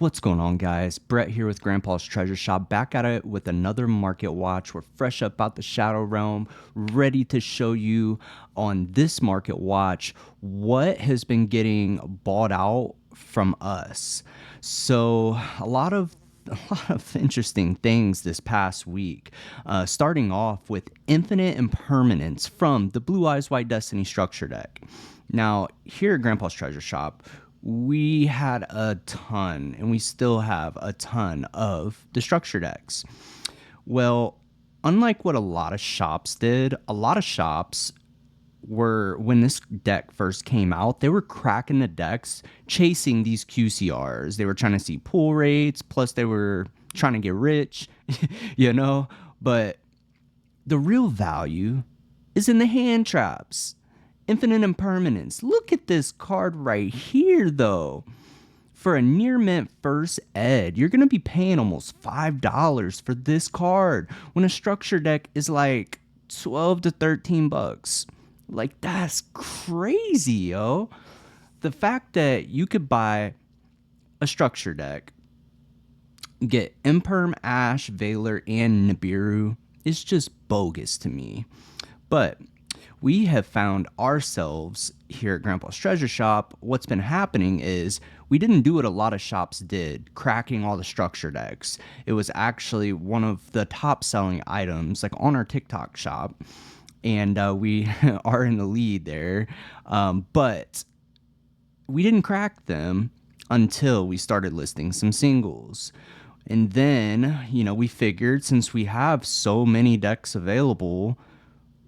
What's going on, guys? Brett here with Grandpa's Treasure Shop, back at it with another market watch. We're fresh up out the Shadow Realm, ready to show you on this market watch what has been getting bought out from us. So a lot of interesting things this past week. Starting off with Infinite Impermanence from the Blue Eyes White Destiny structure deck. Now, here at Grandpa's Treasure Shop, we had a ton, and we still have a ton of the structure decks. Well, unlike what a lot of shops did, a lot of shops were, when this deck first came out, they were cracking the decks, chasing these QCRs. They were trying to see pull rates, plus they were trying to get rich, you know? But the real value is in the hand traps. Infinite Impermanence. Look at this card right here, though. For a near mint first ed, you're going to be paying almost $5 for this card when a structure deck is like 12 to 13 bucks. Like, that's crazy, yo. The fact that you could buy a structure deck, get Imperm, Ash, Valor, and Nibiru is just bogus to me. But we have found ourselves here at Grandpa's Treasure Shop. What's been happening is we didn't do what a lot of shops did, cracking all the structure decks. It was actually one of the top selling items, like on our TikTok shop. And we are in the lead there. But we didn't crack them until we started listing some singles. And then, we figured since we have so many decks available,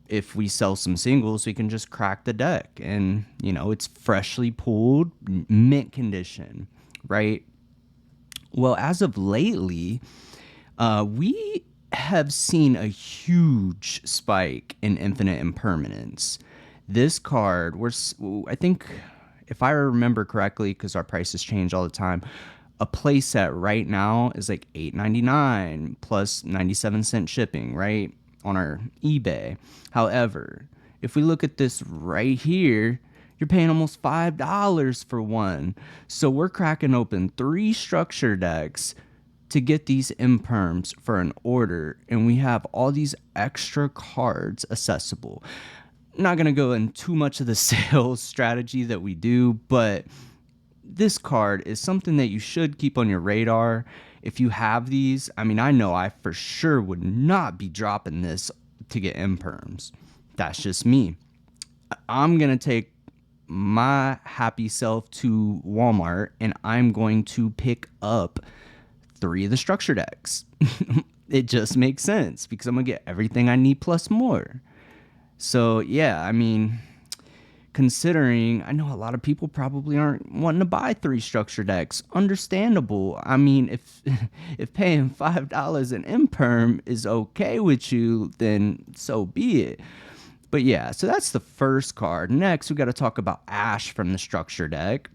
if we sell some singles, we can just crack the deck. And, it's freshly pulled, mint condition, right? Well, as of lately, we have seen a huge spike in Infinite Impermanence. This card, I think, if I remember correctly, because our prices change all the time, a playset right now is like $8.99 plus 97-cent shipping, right? On our eBay. However, if we look at this right here, you're paying almost $5 for one. So we're cracking open 3 structure decks to get these imperms for an order, and we have all these extra cards accessible. I'm not gonna go in too much of the sales strategy that we do, but this card is something that you should keep on your radar. If you have these, I know I for sure would not be dropping this to get imperms. That's just me. I'm going to take my happy self to Walmart and I'm going to pick up 3 of the structure decks. It just makes sense because I'm going to get everything I need plus more. So, yeah, considering I know a lot of people probably aren't wanting to buy 3 structure decks. Understandable. If paying $5 an imperm is okay with you, then so be it. But yeah, so that's the first card. Next, we got to talk about Ash from the structure deck.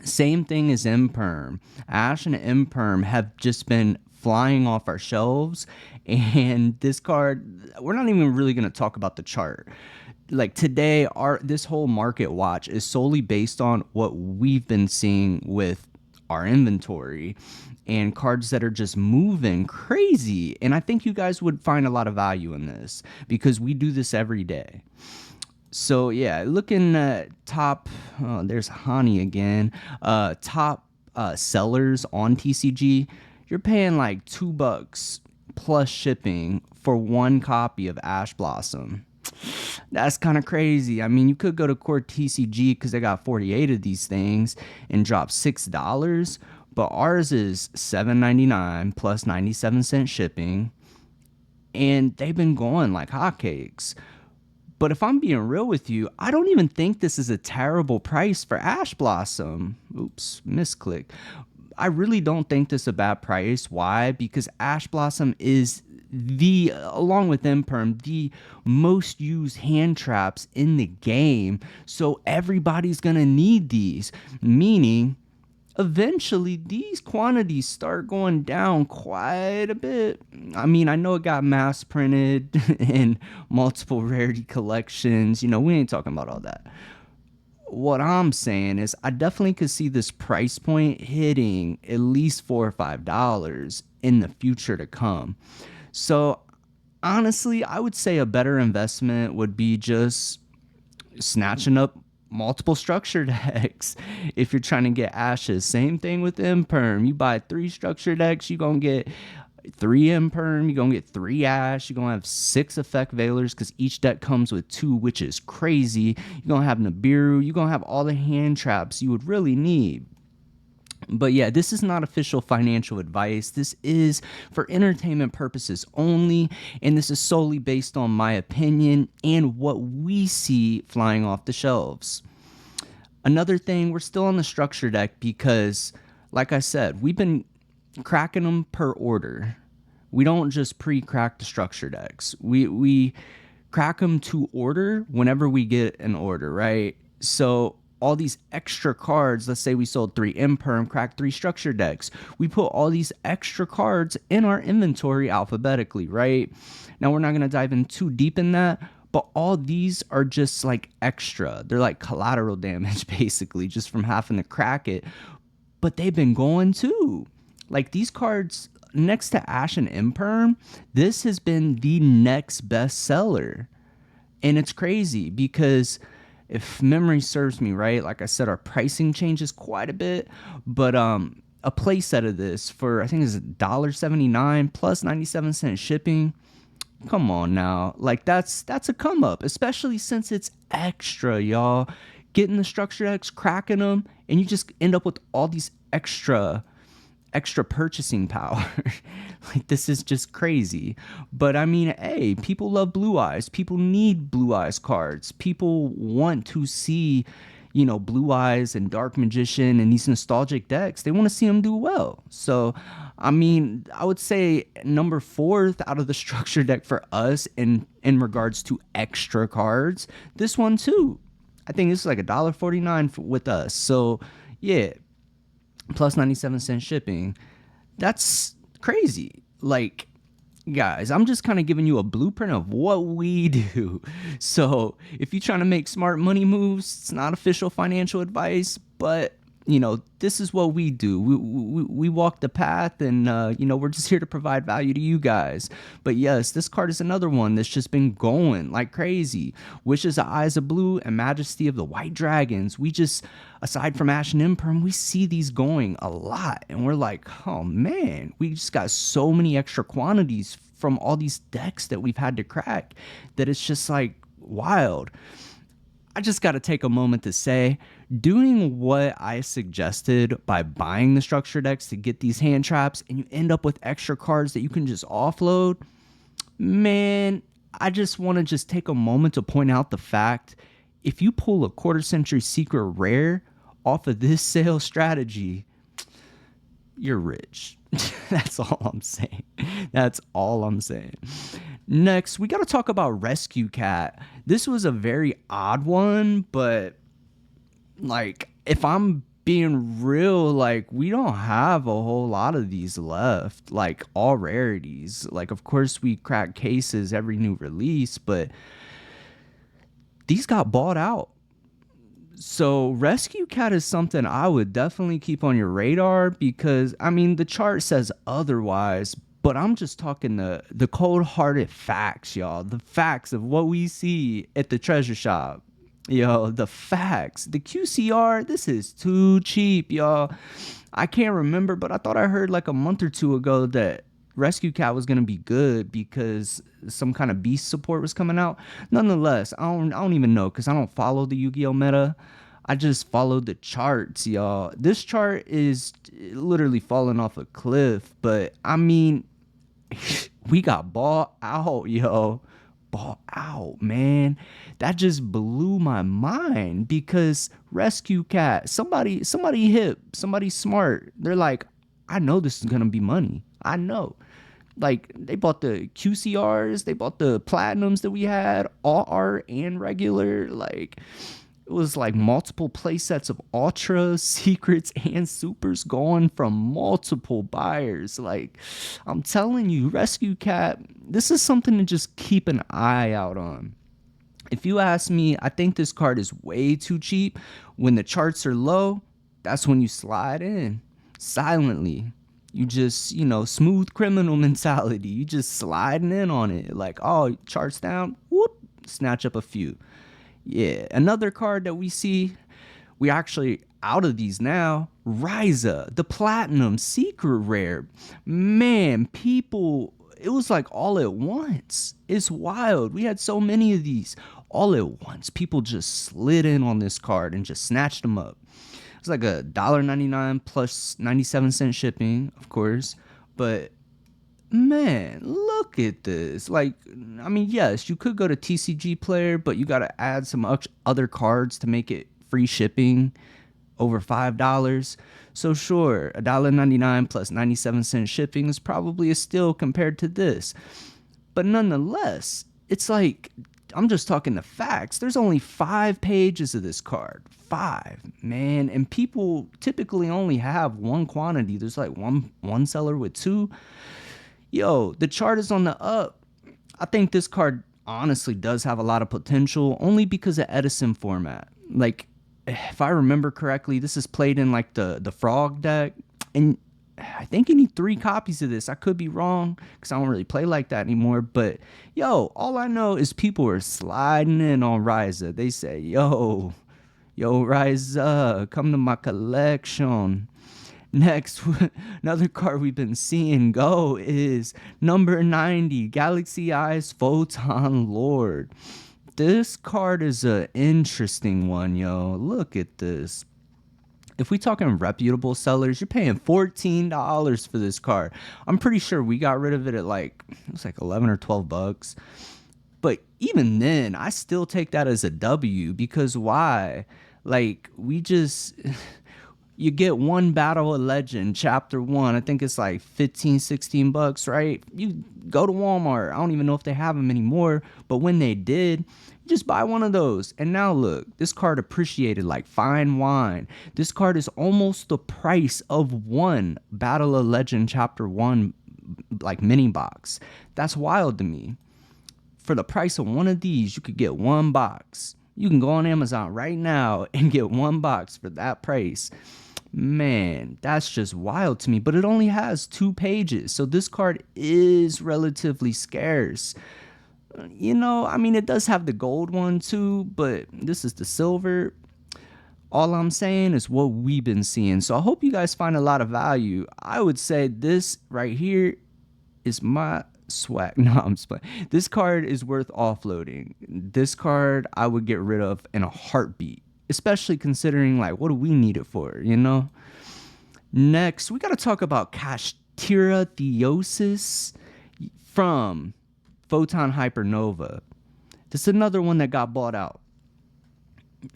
Same thing as imperm. Ash and imperm have just been flying off our shelves, and this card, we're not even really going to talk about the chart. Like today, this whole market watch is solely based on what we've been seeing with our inventory and cards that are just moving crazy. And I think you guys would find a lot of value in this because we do this every day. So yeah, looking at top, there's Hani again. Top sellers on TCG, you're paying like $2 plus shipping for one copy of Ash Blossom. That's kind of crazy. You could go to Core TCG because they got 48 of these things and drop $6, but ours is $7.99 plus 97-cent shipping, and they've been going like hotcakes. But if I'm being real with you, I don't even think this is a terrible price for Ash Blossom. Oops, misclick. I really don't think this is a bad price. Why? Because Ash Blossom is along with Imperm, the most used hand traps in the game. So everybody's going to need these, meaning eventually these quantities start going down quite a bit. I know it got mass printed in multiple rarity collections. We ain't talking about all that. what I'm saying is I definitely could see this price point hitting at least $4 or $5 in the future to come. So honestly, I would say a better investment would be just snatching up multiple structure decks if you're trying to get ashes. Same thing with imperm. You buy 3 structure decks, you're gonna get 3 imperm, you're gonna get 3 ash, you're gonna have 6 effect veilers because each deck comes with 2, which is crazy. You're gonna have Nibiru, you're gonna have all the hand traps you would really need. But yeah, this is not official financial advice. This is for entertainment purposes only, and this is solely based on my opinion and what we see flying off the shelves. Another thing, we're still on the structure deck because, like I said, we've been cracking them per order. We don't just pre-crack the structure decks. We crack them to order whenever we get an order, right? So all these extra cards, let's say we sold 3 imperm, cracked 3 structure decks. We put all these extra cards in our inventory alphabetically, right? Now we're not going to dive in too deep in that, but all these are just like extra. They're like collateral damage basically just from having to crack it. But they've been going too. Like these cards next to Ash and Imperm, this has been the next best seller. And it's crazy because if memory serves me right, like I said, our pricing changes quite a bit, but a play set of this for I think it's $1.79 plus 97-cent shipping. Come on now, like that's a come up, especially since it's extra, y'all. Getting the structure decks, cracking them, and you just end up with all these extra purchasing power. Like this is just crazy. But I mean, hey, people love blue eyes. People need blue eyes cards. People want to see, blue eyes and dark magician and these nostalgic decks. They want to see them do well. So I mean, I would say number 4th out of the structure deck for us in regards to extra cards. This one too. I think this is like $1.49 with us. So yeah, plus 97-cent shipping. That's crazy. Like, guys, I'm just kind of giving you a blueprint of what we do. So if you're trying to make smart money moves, it's not official financial advice, but this is what we do. We walk the path, and we're just here to provide value to you guys. But yes, this card is another one that's just been going like crazy. Wishes of Eyes of Blue and Majesty of the White Dragons. We just, aside from Ash and Imperm, we see these going a lot, and we're like, oh man, we just got so many extra quantities from all these decks that we've had to crack that it's just like wild. I just got to take a moment to say, doing what I suggested by buying the structure decks to get these hand traps and you end up with extra cards that you can just offload, man, I just want to just take a moment to point out the fact, if you pull a quarter century secret rare off of this sales strategy, you're rich. That's all I'm saying. That's all I'm saying. Next, we got to talk about Rescue Cat. This was a very odd one, but like, if I'm being real, like, we don't have a whole lot of these left, like all rarities. Like, of course, we crack cases every new release, but these got bought out. So Rescue Cat is something I would definitely keep on your radar because, I mean, the chart says otherwise, but I'm just talking the cold-hearted facts, y'all. The facts of what we see at the treasure shop. Yo, the facts. The QCR, this is too cheap, y'all. I can't remember, but I thought I heard like a month or two ago that Rescue Cat was going to be good because some kind of beast support was coming out. Nonetheless, I don't even know because I don't follow the Yu-Gi-Oh meta. I just follow the charts, y'all. This chart is literally falling off a cliff, but I mean, we got bought out, yo. Bought out, man. That just blew my mind because Rescue Cat, somebody hip, somebody smart. They're like, I know this is gonna be money. I know. Like, they bought the QCRs, they bought the platinums that we had, all art and regular. Like, it was like multiple play sets of ultras, secrets, and supers going from multiple buyers. Like, I'm telling you, Rescue Cat, this is something to just keep an eye out on. If you ask me, I think this card is way too cheap. When the charts are low, that's when you slide in silently. You just, smooth criminal mentality. You just sliding in on it. Like, oh, charts down, whoop, snatch up a few. Yeah, another card that we see, we actually out of these now. Ryza, the platinum secret rare. Man, people, it was like all at once. It's wild. We had so many of these all at once. People just slid in on this card and just snatched them up. It's like $1.99 plus 97-cent shipping, of course. But man, look at this. Like, I mean, yes, you could go to TCG Player, but you got to add some other cards to make it free shipping over $5. So sure, $1.99 plus 97-cent shipping is probably a steal compared to this. But nonetheless, it's like, I'm just talking the facts. There's only 5 pages of this card. 5, man. And people typically only have one quantity. There's like one seller with 2. Yo, the chart is on the up. I think this card honestly does have a lot of potential only because of Edison format. Like, if I remember correctly, this is played in like the frog deck, and I think you need 3 copies of this. I could be wrong because I don't really play like that anymore. But yo, all I know is people are sliding in on Ryza. They say, yo, Ryza, come to my collection. Next, another card we've been seeing go is number 90, Galaxy Eyes Photon Lord. This card is an interesting one, yo. Look at this. If we talking reputable sellers, you're paying $14 for this card. I'm pretty sure we got rid of it at it was like 11 or 12 bucks. But even then, I still take that as a W because why? Like, you get one Battle of Legend, Chapter 1. I think it's like 15, 16 bucks, right? You go to Walmart. I don't even know if they have them anymore. But when they did, you just buy one of those. And now look, this card appreciated like fine wine. This card is almost the price of one Battle of Legend Chapter 1 like mini box. That's wild to me. For the price of one of these, you could get one box. You can go on Amazon right now and get one box for that price. Man, that's just wild to me. But it only has 2 pages. So this card is relatively scarce. I mean, it does have the gold one too, but this is the silver. All I'm saying is what we've been seeing. So I hope you guys find a lot of value. I would say this right here is my swag. No, I'm just playing. This card is worth offloading. This card I would get rid of in a heartbeat. Especially considering, like, what do we need it for, Next, we got to talk about Kashtira Theosis from Photon Hypernova. This is another one that got bought out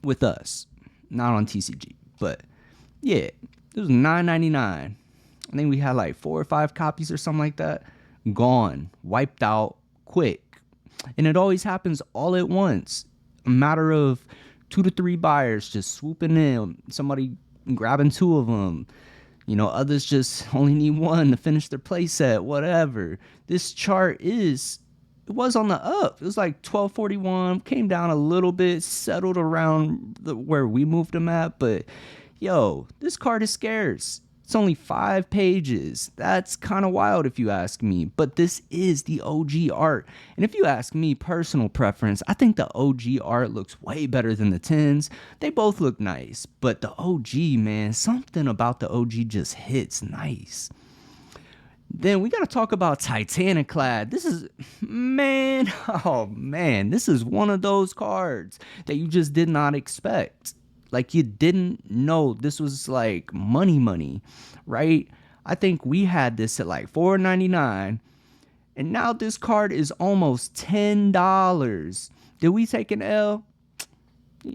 with us. Not on TCG, but yeah, it was $9.99. I think we had like 4 or 5 copies or something like that. Gone, wiped out, quick. And it always happens all at once. A matter of 2 to 3 buyers just swooping in, somebody grabbing 2 of them. Others just only need 1 to finish their play set, whatever. This chart it was on the up. It was like 1241, came down a little bit, settled around where we moved them at. But yo, this card is scarce. It's only 5 pages. That's kind of wild if you ask me. But this is the OG art. And if you ask me, personal preference, I think the OG art looks way better than the 10s. They both look nice. But the OG, man, something about the OG just hits nice. Then we got to talk about Titaniclad. This is, this is one of those cards that you just did not expect. Like, you didn't know this was like money, right? I think we had this at like $4.99, and now this card is almost $10. Did we take an L?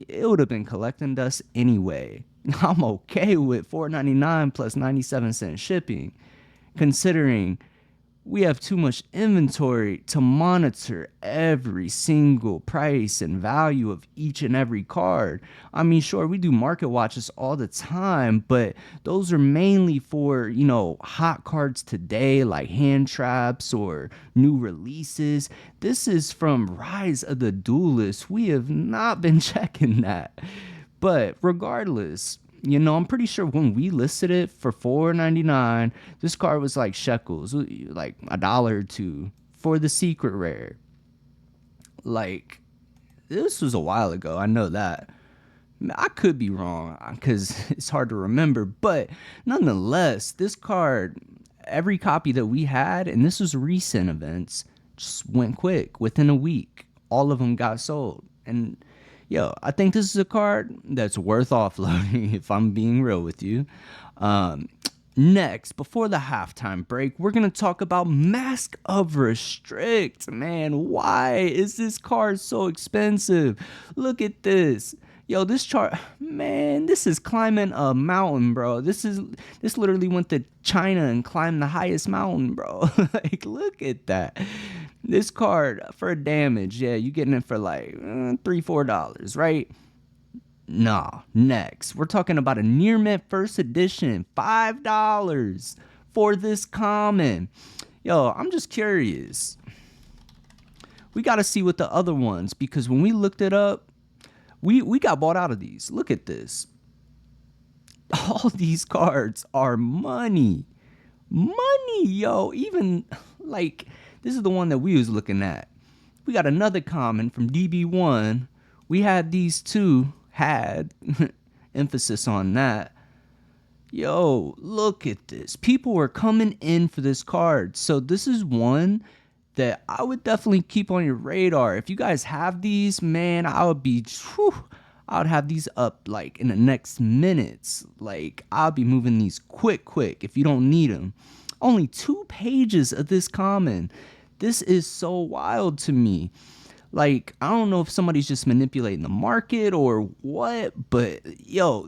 It would have been collecting dust anyway. I'm okay with $4.99 plus 97-cent shipping, considering We have too much inventory to monitor every single price and value of each and every card. I mean, sure, we do market watches all the time, but those are mainly for, hot cards today, like hand traps or new releases. This is from Rise of the Duelist. We have not been checking that. But regardless, I'm pretty sure when we listed it for $4.99, this card was like shekels, like $1 or $2 for the secret rare. Like, this was a while ago. I know that. I could be wrong because it's hard to remember, but nonetheless, this card, every copy that we had, and this was recent events, just went quick within a week. All of them got sold. And I think this is a card that's worth offloading if I'm being real with you. Next, before the halftime break, we're going to talk about Mask of Restrict. Man, why is this card so expensive? Look at this. This chart, man, this is climbing a mountain, bro. This literally went to China and climbed the highest mountain, bro. Like, look at that. This card for a damage, you getting it for like $3-4, right? Nah. Next, we're talking about a near mint first edition, $5 for this common. I'm just curious. We got to see what the other ones, because when we looked it up, we got bought out of these. Look at this. All these cards are money. Money, even like this is the one that we was looking at. We got another comment from DB1. We had these two, emphasis on that. Look at this. People were coming in for this card. So this is one that I would definitely keep on your radar. If you guys have these, man, I would have these up like in the next minutes. Like, I'll be moving these quick if you don't need them. Only 2 pages of this common. This is so wild to me. Like, I don't know if somebody's just manipulating the market or what, but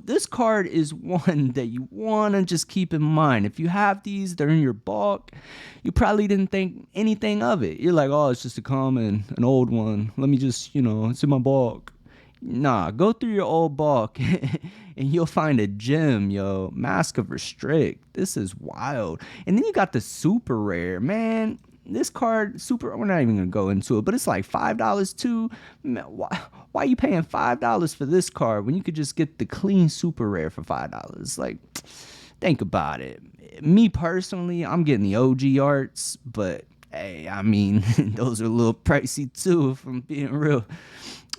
this card is one that you want to just keep in mind. If you have these, they're in your bulk, you probably didn't think anything of it. You're like, oh, it's just a common, an old one. Let me just, it's in my bulk. Nah, go through your old bulk and you'll find a gem, Mask of Restrict. This is wild. And then you got the super rare, man. This card, we're not even gonna go into it, but it's like $5 too. Man, why are you paying $5 for this card when you could just get the clean super rare for $5? Like, think about it. Me personally, I'm getting the OG arts, but hey, I mean, those are a little pricey too, if I'm being real.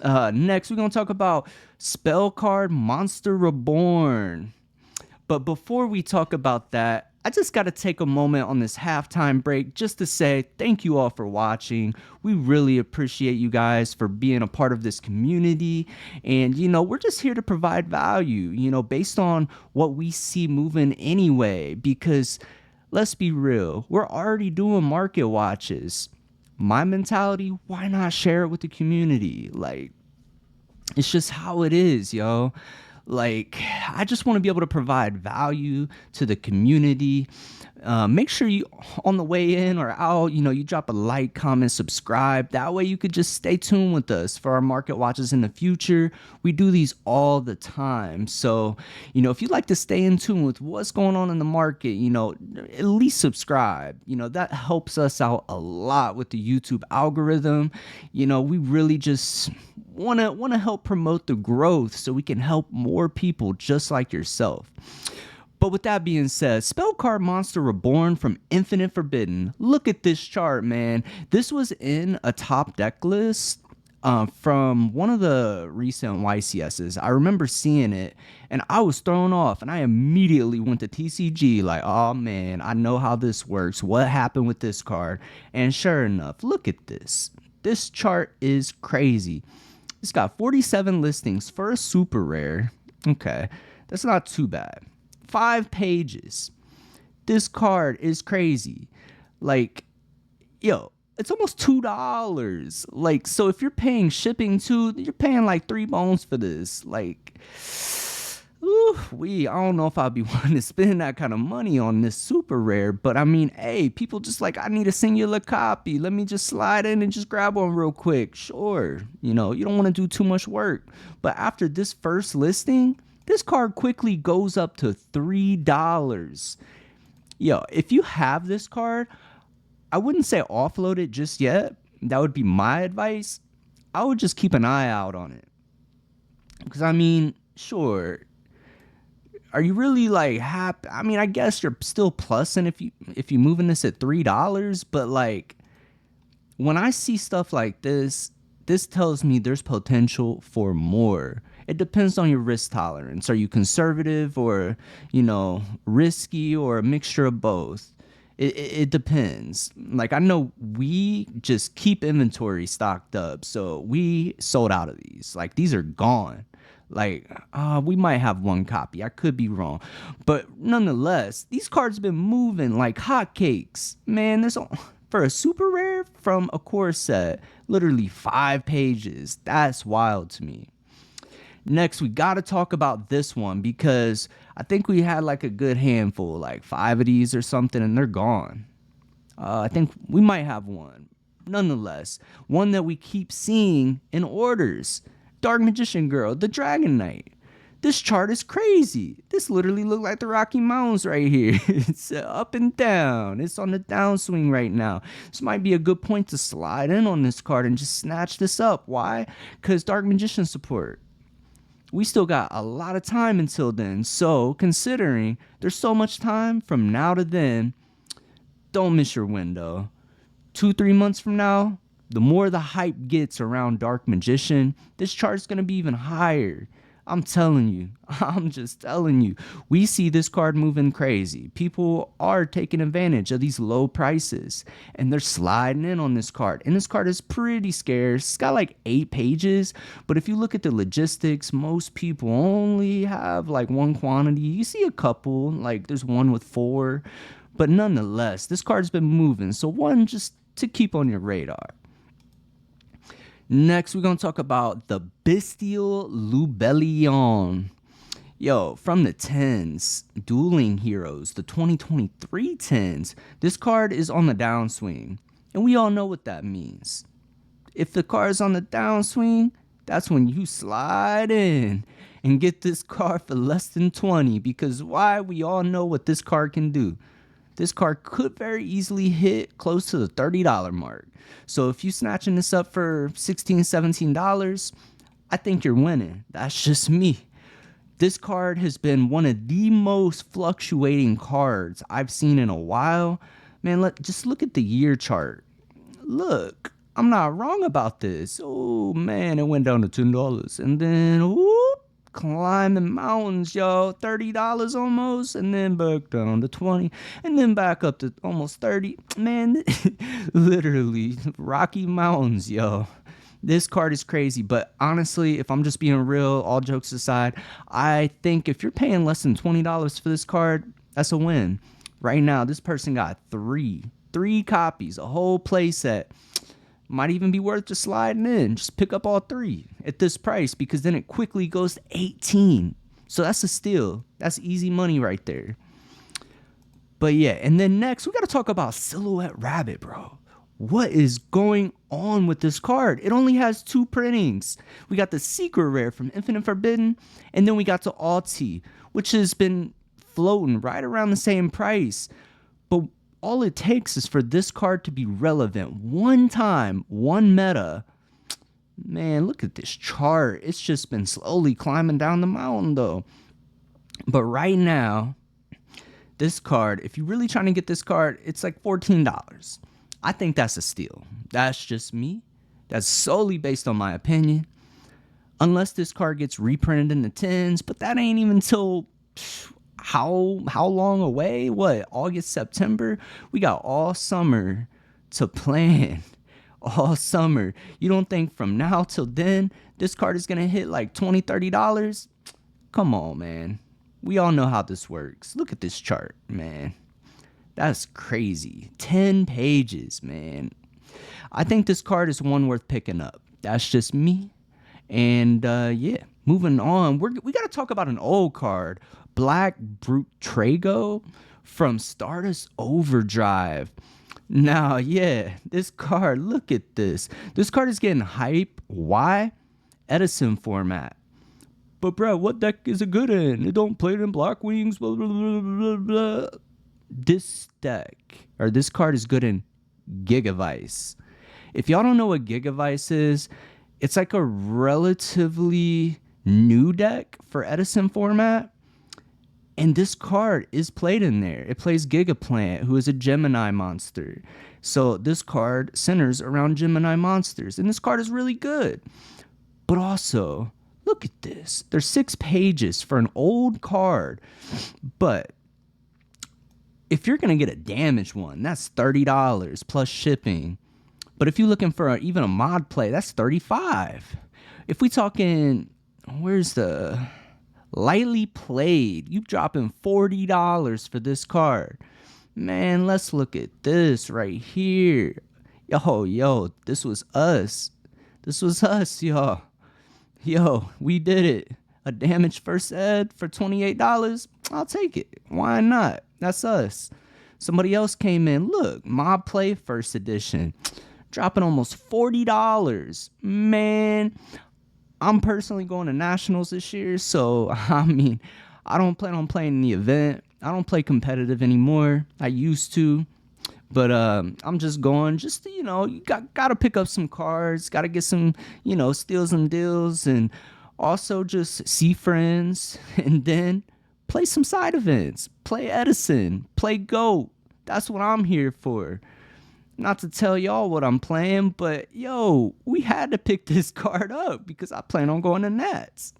Next, we're gonna talk about spell card Monster Reborn. But before we talk about that, I just got to take a moment on this halftime break just to say thank you all for watching. We really appreciate you guys for being a part of this community. And, we're just here to provide value, based on what we see moving anyway. Because let's be real, we're already doing market watches. My mentality, why not share it with the community? Like, it's just how it is, Like, I just want to be able to provide value to the community. Make sure you, on the way in or out, you drop a like, comment, subscribe. That way you could just stay tuned with us for our market watches in the future. We do these all the time. So, if you'd like to stay in tune with what's going on in the market, at least subscribe. That helps us out a lot with the YouTube algorithm. We really just want to help promote the growth so we can help more people just like yourself. But with that being said, spell card Monster Reborn from Infinite Forbidden. Look at this chart, man. This was in a top deck list from one of the recent YCSs. I remember seeing it and I was thrown off and I immediately went to TCG like, oh man, I know how this works. What happened with this card? And sure enough, look at this. This chart is crazy. It's got 47 listings for a super rare. Okay, that's not too bad. 5 pages. This card is crazy. Like, it's almost $2. Like, so if you're paying shipping too, you're paying like 3 bones for this. Like, Ooh, I don't know if I'd be wanting to spend that kind of money on this super rare, but I mean, hey, people just like, I need a singular copy. Let me just slide in and just grab one real quick. Sure, you know, you don't want to do too much work. But after this first listing, this card quickly goes up to $3. Yo, if you have this card, I wouldn't say offload it just yet. That would be my advice. I would just keep an eye out on it. Because I mean, sure, are you really like happy? I mean, I guess you're still plussing if you moving this at $3, but like when I see stuff like this tells me there's potential for more. It depends on your risk tolerance. Are you conservative or, you know, risky or a mixture of both? It depends. Like I know we just keep inventory stocked up, so we sold out of these. Like these are gone. Like we might have one copy. I could be wrong, but nonetheless, these cards have been moving like hotcakes. Man, for a super rare from a core set, literally 5 pages. That's wild to me. Next, we got to talk about this one because I think we had like a good handful, like 5 of these or something, and they're gone. I think we might have one. Nonetheless, one that we keep seeing in orders. Dark Magician Girl, the Dragon Knight. This chart is crazy. This literally look like the Rocky Mountains right here. It's up and down. It's on the downswing right now. This might be a good point to slide in on this card and just snatch this up. Why? Because Dark Magician support. We still got a lot of time until then. So considering there's so much time from now to then, don't miss your window. 2-3 months from now, the more the hype gets around Dark Magician, this chart's going to be even higher. I'm telling you. I'm just telling you. We see this card moving crazy. People are taking advantage of these low prices, and they're sliding in on this card. And this card is pretty scarce. It's got like 8 pages, but if you look at the logistics, most people only have like one quantity. You see a couple, like there's one with 4, but nonetheless, this card's been moving. So one just to keep on your radar. Next, we're going to talk about the Bestial Lubellion. Yo, from the 10s, Dueling Heroes, the 2023 10s. This card is on the downswing, and we all know what that means. If the card is on the downswing, that's when you slide in and get this card for less than 20, because why? We all know what this card can do. This card could very easily hit close to the $30 mark. So if you snatching this up for $16, $17, I think you're winning. That's just me. This card has been one of the most fluctuating cards I've seen in a while. Man, just look at the year chart. Look, I'm not wrong about this. Oh man, it went down to $10. And then, whoop, climbing mountains, yo, $30 almost, and then back down to 20, and then back up to almost 30. Man, literally Rocky Mountains, yo. This card is crazy, but honestly, if I'm just being real, all jokes aside, I think if you're paying less than $20 for this card, that's a win. Right now, this person got three copies, a whole play set. Might even be worth just sliding in. Just pick up all 3 at this price, because then it quickly goes to 18. So that's a steal. That's easy money right there. But yeah, and then next we got to talk about Silhouette Rabbit, bro. What is going on with this card? It only has 2 printings. We got the Secret Rare from Infinite Forbidden, and then we got the Alti, which has been floating right around the same price. But all it takes is for this card to be relevant one time, one meta. Man, look at this chart. It's just been slowly climbing down the mountain though. But right now, this card, if you're really trying to get this card, it's like $14. I think that's a steal. That's just me. That's solely based on my opinion. Unless this card gets reprinted in the 10s, but that ain't even till how long away? What, August, September? We got all summer to plan. All summer. You don't think from now till then this card is gonna hit like $20, $30? Come on, man. We all know how this works. Look at this chart, man. That's crazy. 10 pages, man. I think this card is one worth picking up. That's just me. And yeah, moving on, we got to talk about an old card, Black Brute Trago from Stardust Overdrive. Now, yeah, this card, look at this. This card is getting hype. Why? Edison format. But bro, what deck is it good in? It don't play it in Black Wings, blah, blah, blah, blah, blah. This deck, or this card is good in Gigavice. If y'all don't know what Gigavice is, it's like a relatively new deck for Edison format. And this card is played in there. It plays Gigaplant, who is a Gemini monster. So this card centers around Gemini monsters. And this card is really good. But also, look at this. There's 6 pages for an old card. But if you're going to get a damaged one, that's $30 plus shipping. But if you're looking for even a mod play, that's $35. If we talking, where's the lightly played, you dropping $40 for this card. Man, let's look at this right here. Yo, this was us. This was us, y'all. Yo, we did it. A damaged first ed for $28. I'll take it. Why not? That's us. Somebody else came in. Look, Mob Play first edition. Dropping almost $40. Man, I'm personally going to nationals this year. So, I mean, I don't plan on playing the event. I don't play competitive anymore. I used to. But I'm just going, just to, you got to pick up some cards, got to get some, steals and deals, and also just see friends, and then play some side events, play Edison, play GOAT. That's what I'm here for. Not to tell y'all what I'm playing, but yo, we had to pick this card up because I plan on going to Nats.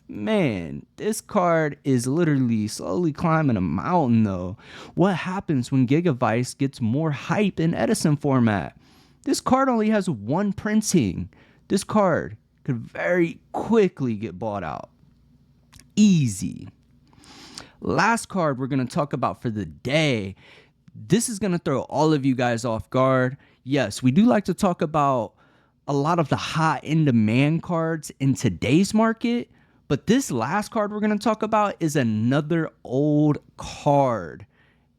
Man, this card is literally slowly climbing a mountain though. What happens when Gigavice gets more hype in Edison format? This card only has 1 printing. This card could very quickly get bought out. Easy. Last card we're going to talk about for the day. This is going to throw all of you guys off guard. Yes, we do like to talk about a lot of the hot in demand cards in today's market. But this last card we're going to talk about is another old card.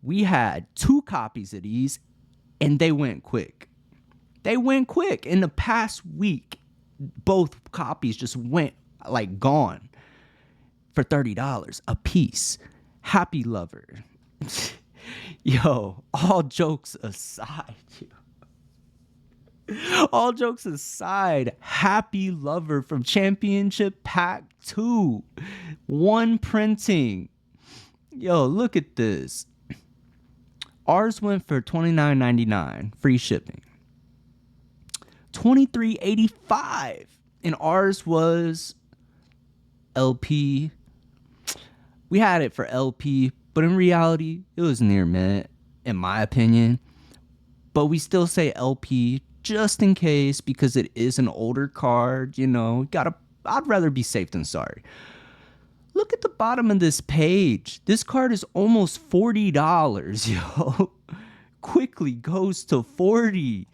We had 2 copies of these, and they went quick. They went quick. In the past week, both copies just went like gone for $30 a piece. Happy Lover. Yo, all jokes aside, all jokes aside, Happy Lover from Championship Pack 2. 1 printing. Yo, look at this. Ours went for $29.99, free shipping. $23.85. And ours was LP. We had it for LP, but in reality, it was near mint, in my opinion. But we still say LP just in case, because it is an older card, I'd rather be safe than sorry. Look at the bottom of this page. This card is almost $40, yo. Quickly goes to $40.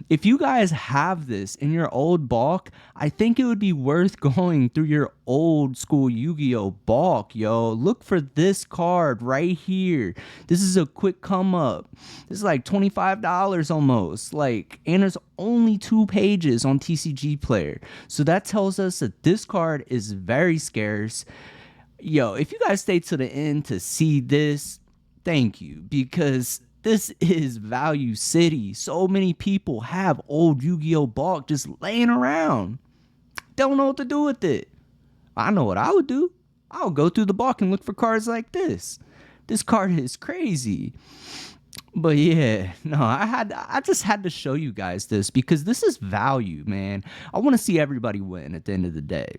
If you guys have this in your old bulk, I think it would be worth going through your old school Yu-Gi-Oh bulk, yo. Look for this card right here. This is a quick come up. This is like $25 almost. And there's only 2 pages on TCG Player. So that tells us that this card is very scarce. Yo, if you guys stay to the end to see this, thank you, because this is Value City. So many people have old Yu-Gi-Oh! Bulk just laying around. Don't know what to do with it. I know what I would do. I would go through the bulk and look for cards like this. This card is crazy. But yeah, no, I just had to show you guys this because this is value, man. I want to see everybody win at the end of the day.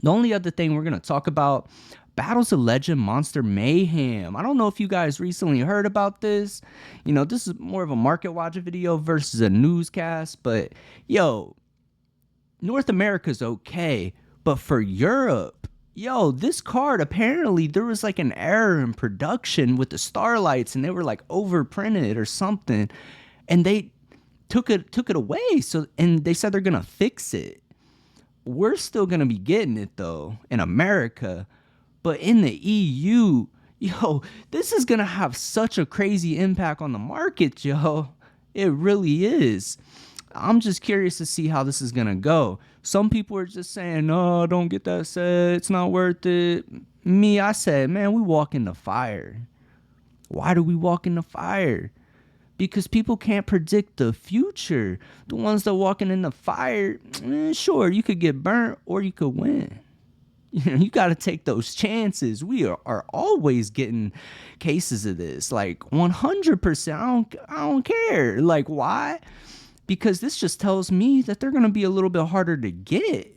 The only other thing we're going to talk about, Battles of Legend Monster Mayhem. I don't know if you guys recently heard about this. This is more of a market watch video versus a newscast. But, yo, North America's okay. But for Europe, yo, this card, apparently there was like an error in production with the Starlights. And they were like overprinted or something. And they took it away. And they said they're going to fix it. we're still going to be getting it though in America. But in the EU, yo, this is going to have such a crazy impact on the market, yo. It really is. I'm just curious to see how this is going to go. Some people are just saying, no, don't get that set. It's not worth it. Me, I said, man, we walk in the fire. Why do we walk in the fire? Because people can't predict the future. The ones that walking in the fire, sure, you could get burnt or you could win. You got to take those chances. We are always getting cases of this, like 100%. I don't care. Like, why? Because this just tells me that they're going to be a little bit harder to get.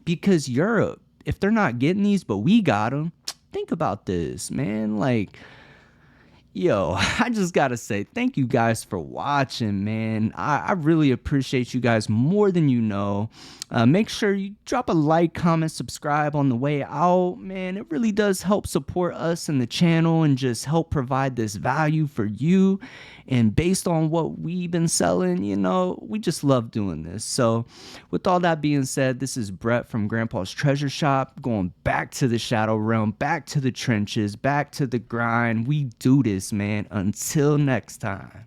Because Europe, if they're not getting these, but we got them, think about this, man. Like, yo, I just gotta say thank you guys for watching, man. I really appreciate you guys more than you know. Make sure you drop a like, comment, subscribe on the way out, man. It really does help support us and the channel and just help provide this value for you. And based on what we've been selling, you know, we just love doing this. So with all that being said, this is Brett from Grandpa's Treasure Shop, going back to the shadow realm, back to the trenches, back to the grind. We do this, man. Until next time.